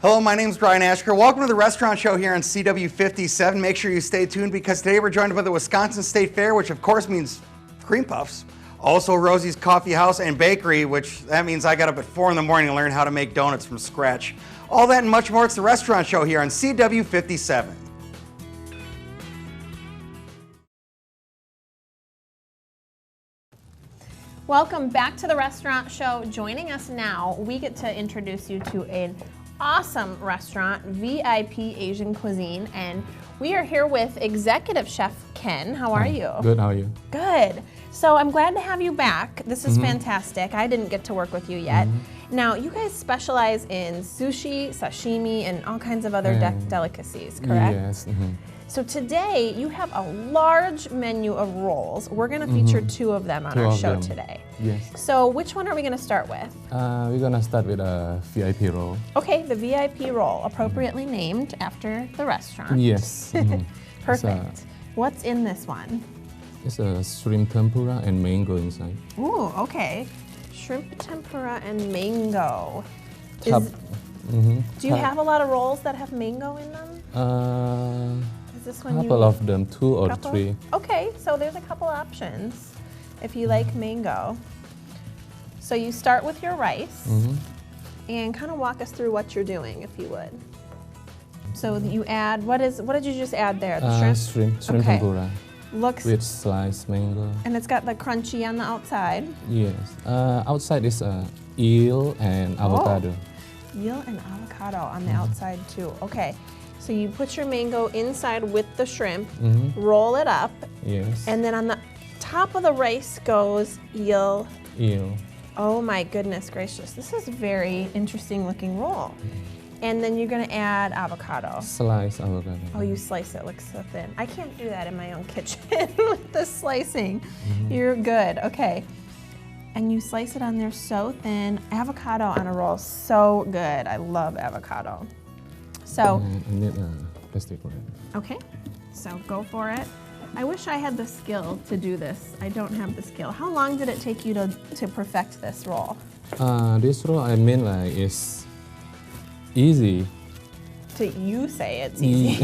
Hello, my name is Brian Ashker. Welcome to the restaurant show here on CW57. Make sure you stay tuned because today we're joined by the Wisconsin State Fair, which of course means cream puffs. Also Rosie's Coffee House and Bakery, which that means I got up at 4 in the morning to learn how to make donuts from scratch. All that and much more. It's the restaurant show here on CW57. Welcome back to the restaurant show. Joining us now, we get to introduce you to an awesome restaurant, VIP Asian Cuisine, and we are here with Executive Chef Ken. How are you? Good, how are you? Good. So I'm glad to have you back. This is fantastic. I didn't get to work with you yet. Now, you guys specialize in sushi, sashimi, and all kinds of other delicacies, correct? Yes. So today, you have a large menu of rolls. We're gonna feature 2 of them on our show today. Yes. So which one are we gonna start with? We're gonna start with a VIP roll. Okay, the VIP roll, appropriately named after the restaurant. Yes. Perfect. What's in this one? It's a shrimp tempura and mango inside. Ooh, okay. Shrimp tempura and mango. Top, Do you have a lot of rolls that have mango in them? Is this one couple of them, 2 or 3. Okay, so there's a couple options if you like mango. So you start with your rice and kind of walk us through what you're doing, if you would. So you add, what did you just add there? The shrimp? Shrimp tempura. Looks with sliced mango. And it's got the crunchy on the outside. Yes. Outside is eel and avocado. Eel and avocado on the outside too. Okay. So you put your mango inside with the shrimp, roll it up. Yes. And then on the top of the rice goes eel. Eel. Oh my goodness gracious. This is a very interesting looking roll. And then you're gonna add avocado. Sliced avocado. Oh, you slice it, looks so thin. I can't do that in my own kitchen with the slicing. You're good, okay. And you slice it on there so thin. Avocado on a roll, so good. I love avocado. So, I need a plastic wrap. okay, so go for it. I wish I had the skill to do this. I don't have the skill. How long did it take you to perfect this roll? This roll, I mean, like, is easy. You say it's easy.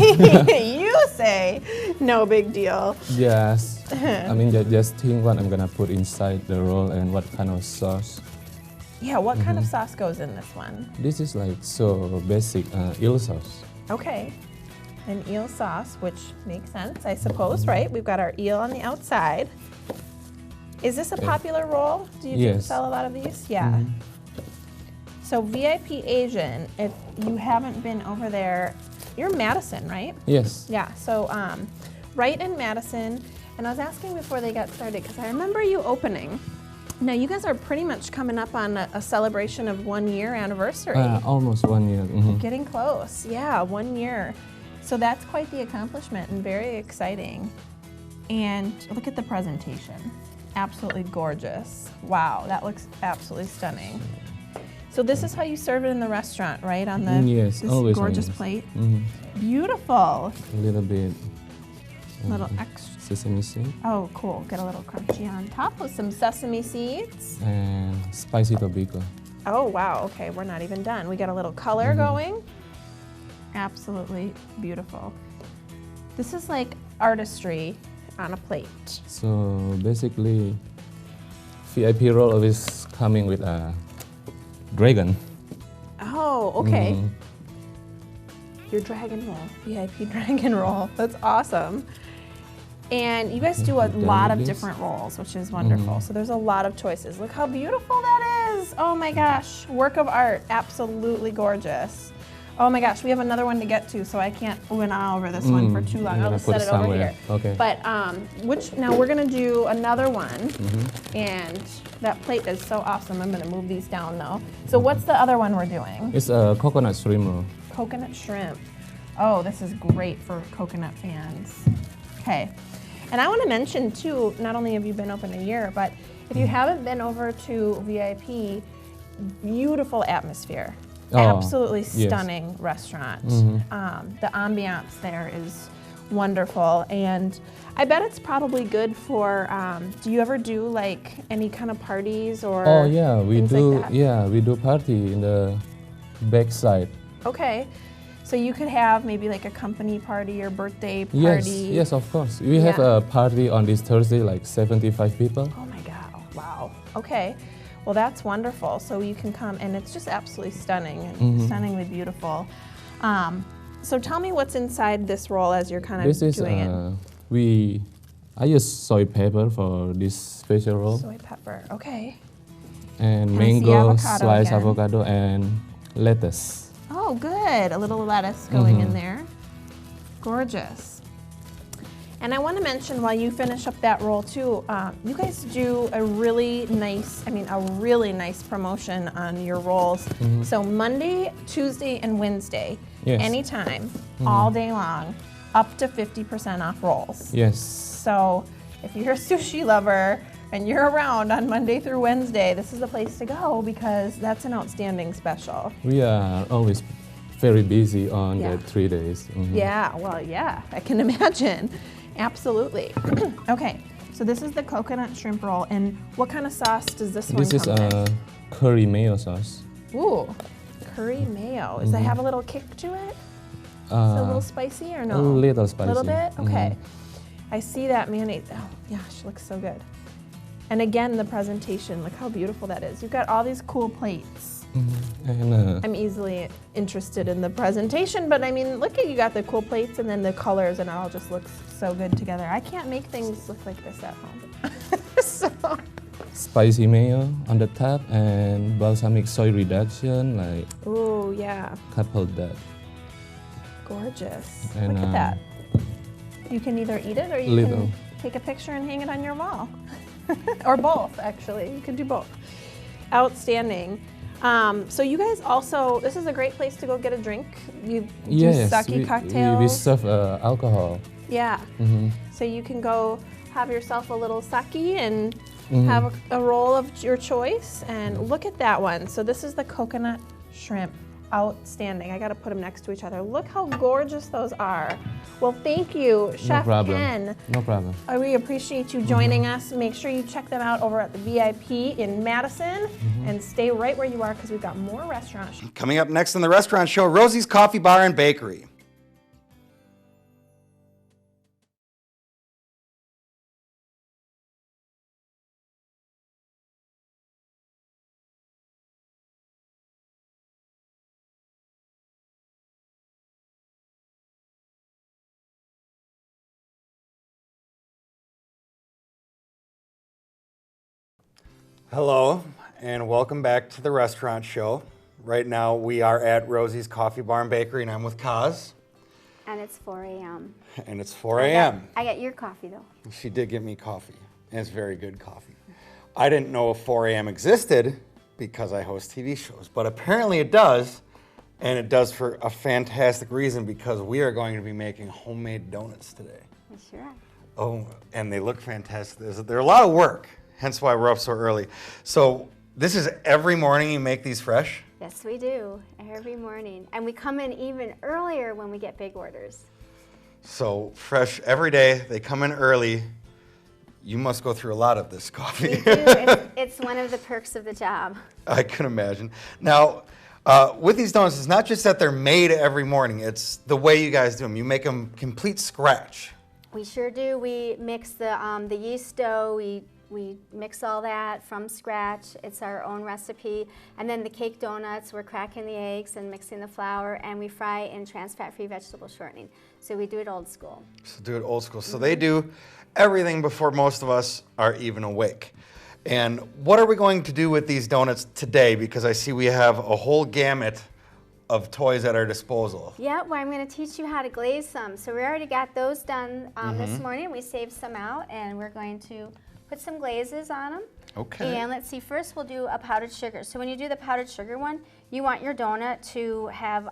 You say, no big deal. Yes. I mean, just think what I'm gonna put inside the roll and what kind of sauce. Yeah, what kind of sauce goes in this one? This is like so basic eel sauce. Okay, an eel sauce, which makes sense, I suppose, right? We've got our eel on the outside. Is this a popular roll? Do you sell a lot of these? Yeah. So VIP Asian, if you haven't been over there, you're in Madison, right? Yes. Yeah, so right in Madison, and I was asking before they got started, because I remember you opening. Now you guys are pretty much coming up on a celebration of 1 year anniversary. Almost 1 year. Getting close, yeah, 1 year. So that's quite the accomplishment and very exciting. And look at the presentation, absolutely gorgeous. Wow, that looks absolutely stunning. So this is how you serve it in the restaurant, right? On the this gorgeous plate. Beautiful. A little bit. Little extra. Sesame seed. Oh, cool. Get a little crunchy on top with some sesame seeds. And spicy tobacco. Oh, wow. Okay, we're not even done. We got a little color going. Absolutely beautiful. This is like artistry on a plate. So basically, VIP roll always coming with a dragon. Oh, okay. Your dragon roll, VIP dragon roll. That's awesome. And you guys do a lot of different rolls, which is wonderful. So there's a lot of choices. Look how beautiful that is. Oh my gosh, work of art, absolutely gorgeous. Oh my gosh, we have another one to get to, so I can't ooh and ah over this one for too long. I'll just set it over here. Okay. But now we're gonna do another one, and that plate is so awesome. I'm gonna move these down though. So what's the other one we're doing? It's a coconut shrimp roll. Coconut shrimp. Oh, this is great for coconut fans. Okay. And I want to mention too, not only have you been open a year, but if you haven't been over to VIP, beautiful atmosphere. Absolutely stunning restaurant. The ambiance there is wonderful, and I bet it's probably good for. Do you ever do like any kind of parties or? Oh yeah, we do. Like that? Yeah, we do party in the backside. Okay. So you could have maybe like a company party or birthday party. Yes, of course. We have a party on this Thursday, like 75 people. Oh my God, wow. Okay, well that's wonderful. So you can come and it's just absolutely stunning and stunningly beautiful. So tell me what's inside this roll as you're kind of This is, doing it. I use soy pepper for this special roll. Soy pepper, okay. And And I see mango, avocado sliced again. avocado, and lettuce. Oh, good. A little lettuce going in there. Gorgeous. And I want to mention while you finish up that roll too, you guys do a really nice promotion on your rolls. So Monday, Tuesday, and Wednesday, Yes. anytime, all day long, up to 50% off rolls. Yes. So if you're a sushi lover and you're around on Monday through Wednesday, this is the place to go because that's an outstanding special. We are always very busy on Yeah. the 3 days. Yeah, well, yeah, I can imagine. Absolutely. Okay, so this is the coconut shrimp roll, and what kind of sauce does this one This is come with? curry mayo sauce. Ooh, curry mayo. Does that have a little kick to it? Is it a little spicy or no? A little spicy. A little bit? Okay. I see that mayonnaise. Oh, gosh, looks so good. And again, the presentation, look how beautiful that is. You've got all these cool plates. And I'm easily interested in the presentation, but I mean, look at you got the cool plates and then the colors, and it all just looks so good together. I can't make things look like this at home. So, spicy mayo on the top and balsamic soy reduction, like ooh, yeah, couple that. gorgeous. And, look at that. You can either eat it or you little. can take a picture and hang it on your wall. Or both, actually. You can do both. Outstanding. So you guys also, this is a great place to go get a drink. You do Yes, sake cocktails. we serve alcohol. Yeah. So you can go have yourself a little sake and have a roll of your choice. And look at that one. So this is the coconut shrimp. Outstanding. I got to put them next to each other. Look how gorgeous those are. Well, thank you, Chef Ken. No problem. We appreciate you joining us. Make sure you check them out over at the VIP in Madison and stay right where you are because we've got more restaurants. Coming up next on the restaurant show, Rosie's Coffee Bar and Bakery. Hello, and welcome back to the restaurant show. Right now, we are at Rosie's Coffee Bar and Bakery, and I'm with Kaz. And it's 4 a.m. And it's 4 a.m. I got your coffee, though. She did get me coffee, and it's very good coffee. I didn't know if 4 a.m. existed because I host TV shows, but apparently it does, and it does for a fantastic reason because we are going to be making homemade donuts today. You sure are. Oh, and they look fantastic. They're a lot of work, hence why we're up so early. So this is every morning you make these fresh? Yes, we do, every morning. And we come in even earlier when we get big orders. So fresh every day, they come in early. You must go through a lot of this coffee. We do. It's one of the perks of the job. I can imagine. Now, with these donuts, it's not just that they're made every morning, it's the way you guys do them. You make them complete scratch. We sure do. We mix the yeast dough. We mix all that from scratch. It's our own recipe. And then the cake donuts, we're cracking the eggs and mixing the flour, and we fry in trans fat-free vegetable shortening. So we do it old school. So do it old school. So they do everything before most of us are even awake. And what are we going to do with these donuts today? Because I see we have a whole gamut of toys at our disposal. Yeah, well, I'm going to teach you how to glaze some. So we already got those done this morning. We saved some out, and we're going to put some glazes on them. Okay. And let's see, first we'll do a powdered sugar. So when you do the powdered sugar one, you want your donut to have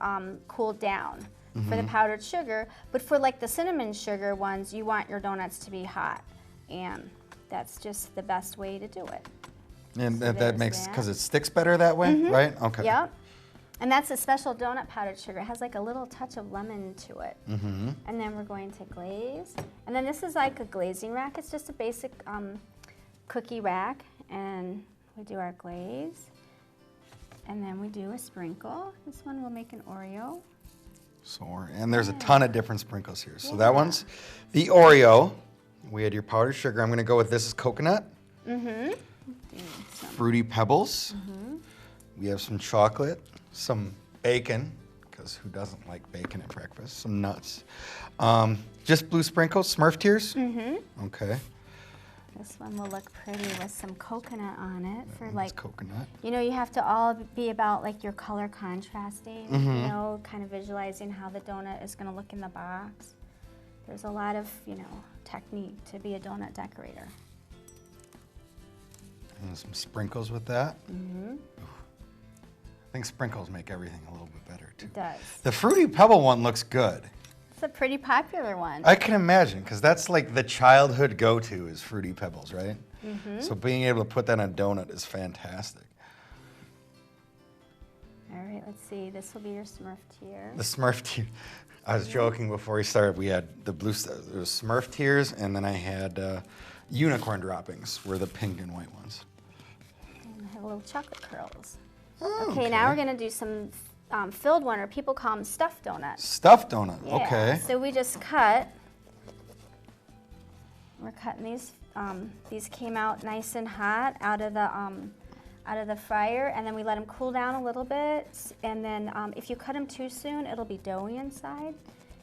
cooled down for the powdered sugar. But for like the cinnamon sugar ones, you want your donuts to be hot. And that's just the best way to do it. And So that makes, there's because it sticks better that way, right? Okay. Yep. And that's a special donut powdered sugar. It has like a little touch of lemon to it. And then we're going to glaze. And then this is like a glazing rack. It's just a basic cookie rack. And we do our glaze. And then we do a sprinkle. This one we'll make an Oreo. And there's a ton of different sprinkles here. So Yeah. that one's the Oreo. We had your powdered sugar. I'm going to go with this is coconut. Mm-hmm. Fruity Pebbles. We have some chocolate, some bacon, because who doesn't like bacon at breakfast? Some nuts. Just blue sprinkles, Smurf tears. Okay. This one will look pretty with some coconut on it for It's like, coconut. you know, you have to all be about like your color contrasting, you know, kind of visualizing how the donut is going to look in the box. There's a lot of, you know, technique to be a donut decorator. And some sprinkles with that. I think sprinkles make everything a little bit better too. It does. The Fruity Pebble one looks good. It's a pretty popular one. I can imagine, because that's like the childhood go-to is Fruity Pebbles, right? So being able to put that on a donut is fantastic. All right, let's see. This will be your Smurf tier. The Smurf tears. I was joking before we started. We had the blue, there was Smurf tears, and then I had unicorn droppings, were the pink and white ones. And I have little chocolate curls. Oh, Okay, now we're going to do some filled one, or people call them stuffed donuts. Stuffed donut. Yeah, Okay. So we just cut. We're cutting these. These came out nice and hot out of the fryer, and then we let them cool down a little bit. And then if you cut them too soon, it'll be doughy inside.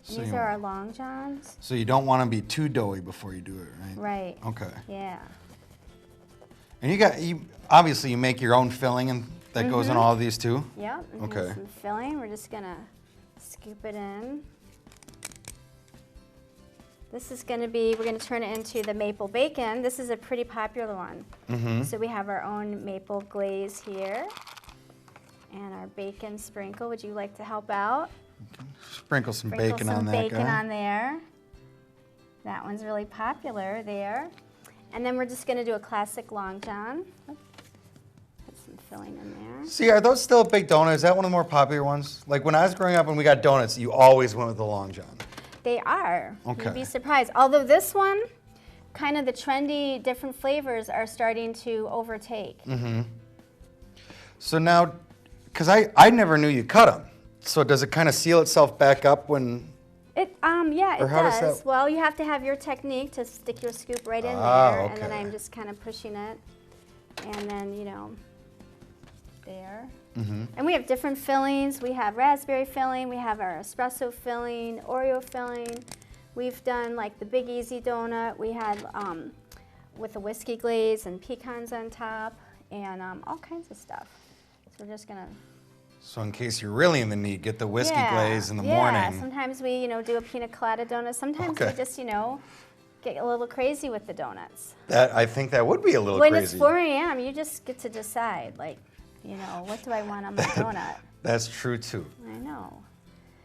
So And these you- are our long johns. So you don't want to be too doughy before you do it, right? Right. Okay. Yeah. And you obviously you make your own filling and that goes in all of these too? Yep. And Okay. here's some filling. We're just gonna scoop it in. This is gonna be, we're gonna turn it into the maple bacon. This is a pretty popular one. So we have our own maple glaze here. And our bacon sprinkle. Would you like to help out? Sprinkle some Sprinkle bacon some on that bacon guy. on there. That one's really popular there. And then we're just gonna do a classic Long John. Put some filling in there. See, are those still a big donut? Is that one of the more popular ones? Like when I was growing up and we got donuts, you always went with the Long John. They are. Okay. You'd be surprised. Although this one, kind of the trendy different flavors are starting to overtake. So now, because I never knew you cut them. So does it kind of seal itself back up when? Yeah, Or it how does does. that- Well, you have to have your technique to stick your scoop right in Ah, there, and then okay. I'm just kind of pushing it, and then there. And we have different fillings. We have raspberry filling. We have our espresso filling, Oreo filling. We've done like the Big Easy donut. We had with a whiskey glaze and pecans on top, and all kinds of stuff. So we're just gonna. So in case you're really in the need, get the whiskey Yeah, glaze in the yeah. morning. Sometimes we, do a pina colada donut. Sometimes Okay. we just, get a little crazy with the donuts. I think that would be a little When crazy. it's 4 a.m., you just get to decide, like, what do I want on my donut? That's true too. I know.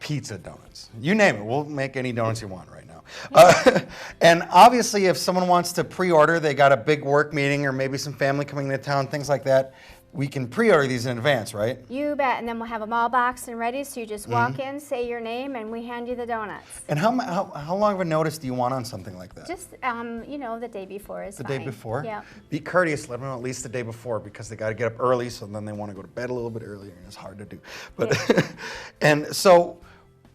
Pizza donuts. You name it. We'll make any donuts you want right now. And obviously, if someone wants to pre-order, they got a big work meeting or maybe some family coming into town, things like that, we can pre-order these in advance, right? You bet. And then we'll have them all boxed and ready, so you just walk Mm-hmm. in, say your name, and we hand you the donuts. And how long of a notice do you want on something like that? Just, the day before is The fine. day before? Yeah. Be courteous, let them know at least the day before because they got to get up early, so then they want to go to bed a little bit earlier, and it's hard to do. But and so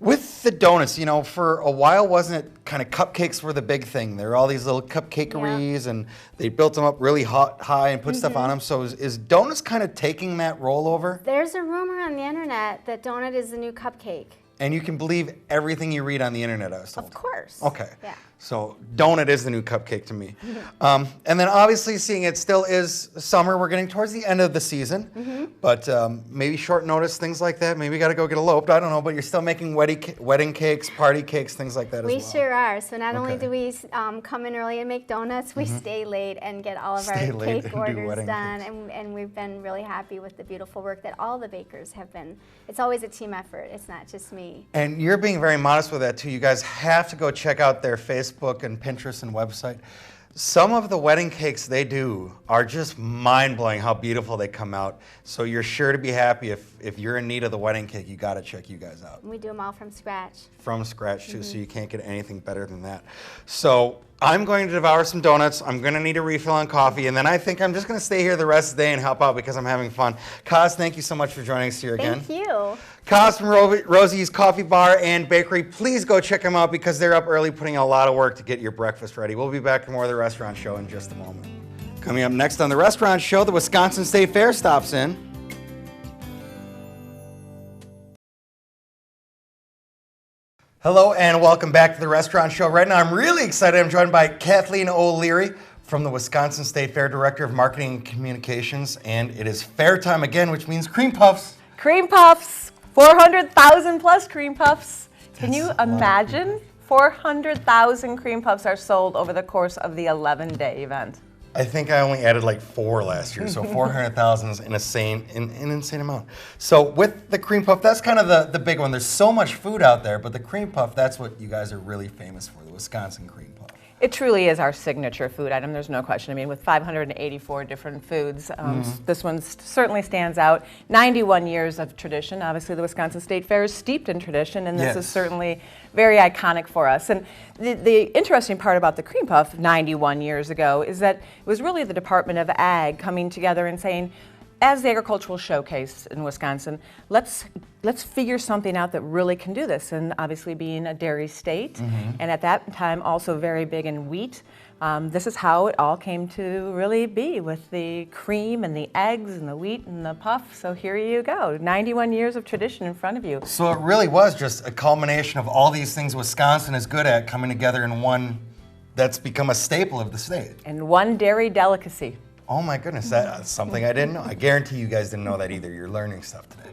with the donuts, for a while, wasn't it kind of cupcakes were the big thing? There were all these little cupcakeries, and they built them up really high and put stuff on them. So is donuts kind of taking that role over? There's a rumor on the internet that donut is the new cupcake. And you can believe everything you read on the internet, I was told. Of course. Okay. Yeah. So donut is the new cupcake to me. And then obviously seeing it still is summer, we're getting towards the end of the season, but maybe short notice, things like that. Maybe you got to go get eloped, I don't know, but you're still making wedding cakes, party cakes, things like that We as well. sure are. So not only Okay. do we come in early and make donuts, we stay late and get all of Stay our late cake and do orders wedding done. cakes. And we've been really happy with the beautiful work that all the bakers have been. It's always a team effort. It's not just me. And you're being very modest with that too. You guys have to go check out their Facebook and Pinterest and website. Some of the wedding cakes they do are just mind-blowing how beautiful they come out. So you're sure to be happy if you're in need of the wedding cake, you got to check you guys out. We do them all from scratch. From scratch too, so you can't get anything better than that. So I'm going to devour some donuts. I'm going to need a refill on coffee, and then I think I'm just going to stay here the rest of the day and help out because I'm having fun. Kaz, thank you so much for joining us here again. Thank you. Kaz from Rosie's Coffee Bar and Bakery. Please go check them out because they're up early putting a lot of work to get your breakfast ready. We'll be back for more of the Restaurant Show in just a moment. Coming up next on the Restaurant Show, the Wisconsin State Fair stops in. Hello and welcome back to the Restaurant Show. Right now I'm really excited. I'm joined by Kathleen O'Leary from the Wisconsin State Fair, Director of Marketing and Communications, and it is fair time again, which means cream puffs. Cream puffs, 400,000 plus cream puffs. Can you imagine? 400,000 cream puffs are sold over the course of the 11-day event. I think I only added like 4 last year, so 400,000 is an insane amount. So with the cream puff, that's kind of the big one. There's so much food out there, but the cream puff, that's what you guys are really famous for, the Wisconsin cream puff. It truly is our signature food item, there's no question. I mean, with 584 different foods, this one certainly stands out. 91 years of tradition. Obviously, the Wisconsin State Fair is steeped in tradition, and this is certainly very iconic for us. And the interesting part about the cream puff 91 years ago is that it was really the Department of Ag coming together and saying, as the agricultural showcase in Wisconsin, let's figure something out that really can do this. And obviously being a dairy state, and at that time also very big in wheat, this is how it all came to really be, with the cream and the eggs and the wheat and the puff. So here you go, 91 years of tradition in front of you. So it really was just a culmination of all these things Wisconsin is good at coming together in one that's become a staple of the state. And one dairy delicacy. Oh my goodness, that's something I didn't know. I guarantee you guys didn't know that either. You're learning stuff today.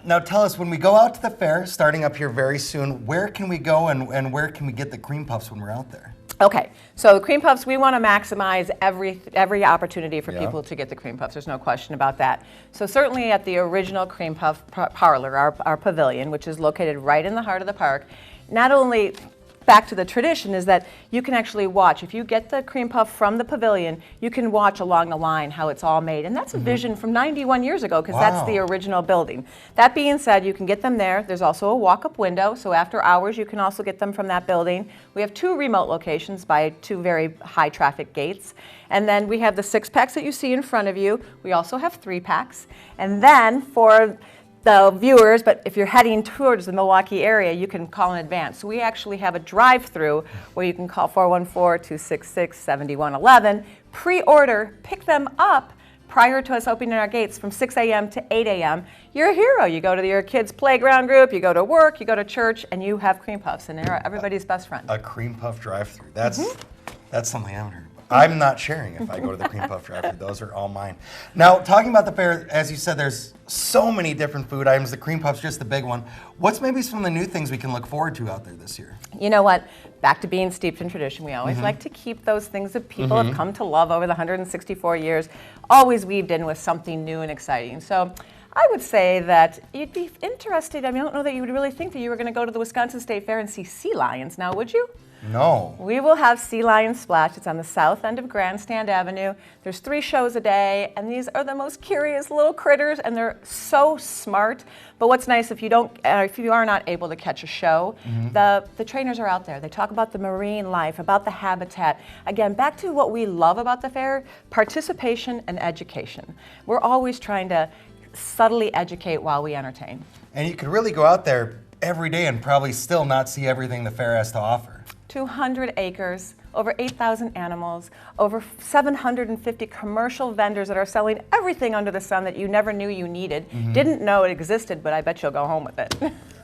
Now tell us, when we go out to the fair, starting up here very soon, where can we go and where can we get the cream puffs when we're out there? Okay, so the cream puffs, we want to maximize every opportunity for people to get the cream puffs. There's no question about that. So certainly at the original cream puff parlor, our pavilion, which is located right in the heart of the park, not only back to the tradition is that you can actually watch. If you get the cream puff from the pavilion, you can watch along the line how it's all made. And that's a vision from 91 years ago, because that's the original building. That being said, you can get them there. There's also a walk-up window, so after hours you can also get them from that building. We have 2 remote locations by 2 very high traffic gates. And then we have the 6-packs that you see in front of you. We also have 3-packs. And then for the viewers, but if you're heading towards the Milwaukee area, you can call in advance. So we actually have a drive-through where you can call 414-266-7111, pre-order, pick them up prior to us opening our gates from 6 a.m. to 8 a.m. You're a hero. You go to your kids' playground group, you go to work, you go to church, and you have cream puffs, and they're everybody's best friend. A cream puff drive-through. That's something I haven't heard. I'm not sharing if I go to the cream puff drive-thru. Those are all mine. Now, talking about the fair, as you said, there's so many different food items. The cream puff's just the big one. What's maybe some of the new things we can look forward to out there this year? You know what? Back to being steeped in tradition, we always like to keep those things that people have come to love over the 164 years, always weaved in with something new and exciting. So I would say that you'd be interested. I mean, I don't know that you would really think that you were going to go to the Wisconsin State Fair and see sea lions now, would you? No. We will have Sea Lion Splash. It's on the south end of Grandstand Avenue. There's 3 shows a day, and these are the most curious little critters, and they're so smart. But what's nice, if you are not able to catch a show, the trainers are out there. They talk about the marine life, about the habitat. Again, back to what we love about the fair, participation and education. We're always trying to subtly educate while we entertain. And you could really go out there every day and probably still not see everything the fair has to offer. 200 acres, over 8,000 animals, over 750 commercial vendors that are selling everything under the sun that you never knew you needed. Didn't know it existed, but I bet you'll go home with it.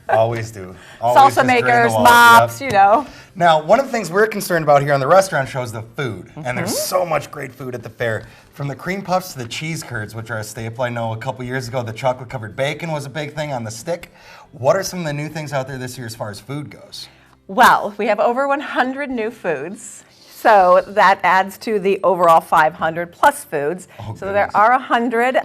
Always do. Always Salsa makers, mops, you know. Now, one of the things we're concerned about here on the Restaurant Show is the food. And there's so much great food at the fair. From the cream puffs to the cheese curds, which are a staple. I know a couple years ago the chocolate-covered bacon was a big thing on the stick. What are some of the new things out there this year as far as food goes? Well, we have over 100 new foods. So that adds to the overall 500 plus foods. Oh, so there are 100.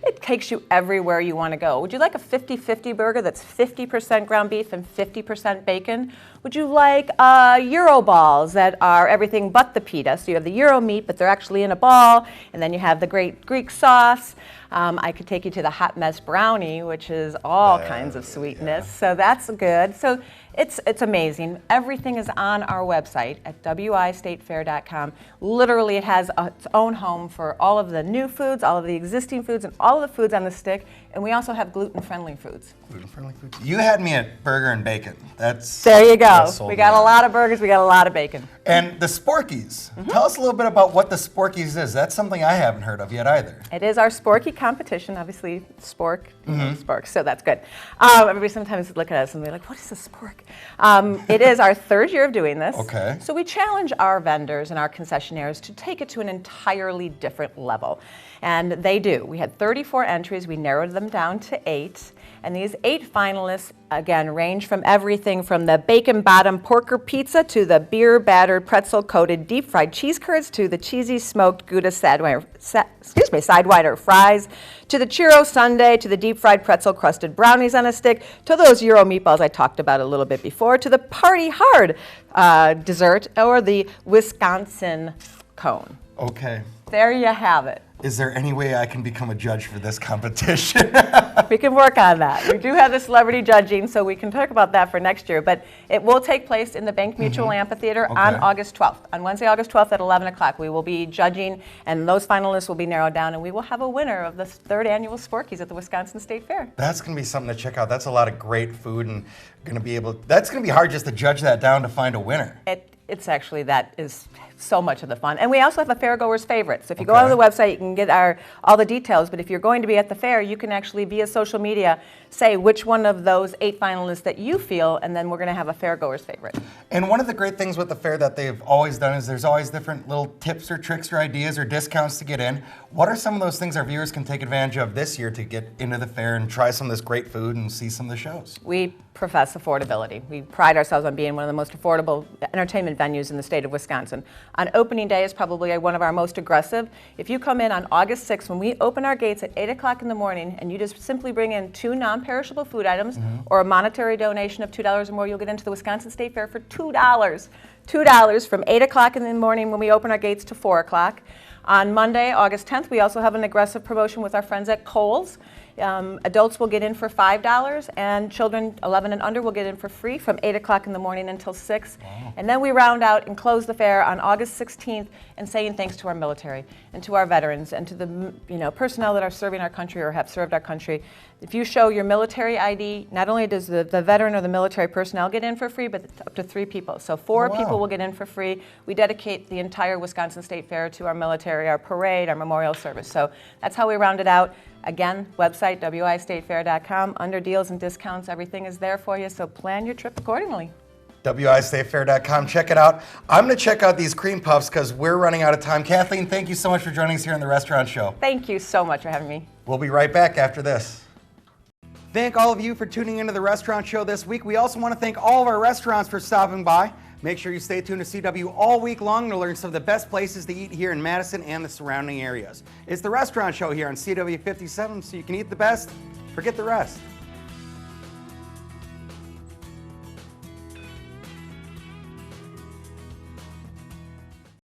It takes you everywhere you want to go. Would you like a 50-50 burger that's 50% ground beef and 50% bacon? Would you like Euro balls that are everything but the pita? So you have the Euro meat, but they're actually in a ball. And then you have the great Greek sauce. I could take you to the hot mess brownie, which is all kinds of sweetness. So that's good. So it's amazing. Everything is on our website at wistatefair.com. Literally, it has its own home for all of the new foods, all of the existing foods, and all of the foods on the stick. And we also have gluten-friendly foods. Gluten-friendly foods. You had me at burger and bacon. That's There you go. that sold We me got a out. lot of burgers. We got a lot of bacon. And the Sporkies. Tell us a little bit about what the Sporkies is. That's something I haven't heard of yet either. It is our Sporky competition, obviously, Spork, Sparks, so that's good. Everybody sometimes look at us and they're like, what is a Spork? It is our third year of doing this. Okay. So we challenge our vendors and our concessionaires to take it to an entirely different level. And they do. We had 34 entries. We narrowed them down to 8. And these 8 finalists, again, range from everything from the bacon bottom porker pizza to the beer battered pretzel coated deep fried cheese curds to the cheesy smoked Gouda sidewinder fries to the churro sundae to the deep fried pretzel crusted brownies on a stick to those Euro meatballs I talked about a little bit before to the party hard dessert or the Wisconsin cone. Okay. There you have it. Is there any way I can become a judge for this competition? We can work on that. We do have the celebrity judging, so we can talk about that for next year. But it will take place in the Bank Mutual Amphitheater on August 12th. On Wednesday, August 12th at 11 o'clock, we will be judging, and those finalists will be narrowed down, and we will have a winner of the 3rd annual Sporkies at the Wisconsin State Fair. That's going to be something to check out. That's a lot of great food, and that's going to be hard just to judge that down to find a winner. It's actually, that is so much of the fun. And we also have a fairgoer's favorite. So if you go on the website, you can get all the details. But if you're going to be at the fair, you can actually, via social media, say which one of those 8 finalists that you feel, and then we're going to have a fairgoer's favorite. And one of the great things with the fair that they've always done is there's always different little tips or tricks or ideas or discounts to get in. What are some of those things our viewers can take advantage of this year to get into the fair and try some of this great food and see some of the shows? We profess affordability. We pride ourselves on being one of the most affordable entertainment venues in the state of Wisconsin. On opening day is probably one of our most aggressive. If you come in on August 6th, when we open our gates at 8 o'clock in the morning, and you just simply bring in 2 non-perishable food items or a monetary donation of $2 or more, you'll get into the Wisconsin State Fair for $2. $2 from 8 o'clock in the morning when we open our gates to 4 o'clock. On Monday, August 10th, we also have an aggressive promotion with our friends at Kohl's. Adults will get in for $5, and children 11 and under will get in for free from 8 o'clock in the morning until 6. Wow. And then we round out and close the fair on August 16th and saying thanks to our military and to our veterans and to the personnel that are serving our country or have served our country. If you show your military ID, not only does the veteran or the military personnel get in for free, but up to 3 people. So 4 people will get in for free. We dedicate the entire Wisconsin State Fair to our military, our parade, our memorial service. So that's how we round it out. Again, website, wistatefair.com. Under deals and discounts, everything is there for you, so plan your trip accordingly. wistatefair.com. Check it out. I'm going to check out these cream puffs because we're running out of time. Kathleen, thank you so much for joining us here on the Restaurant Show. Thank you so much for having me. We'll be right back after this. Thank all of you for tuning into the Restaurant Show this week. We also want to thank all of our restaurants for stopping by. Make sure you stay tuned to CW all week long to learn some of the best places to eat here in Madison and the surrounding areas. It's the Restaurant Show here on CW 57, so you can eat the best, forget the rest.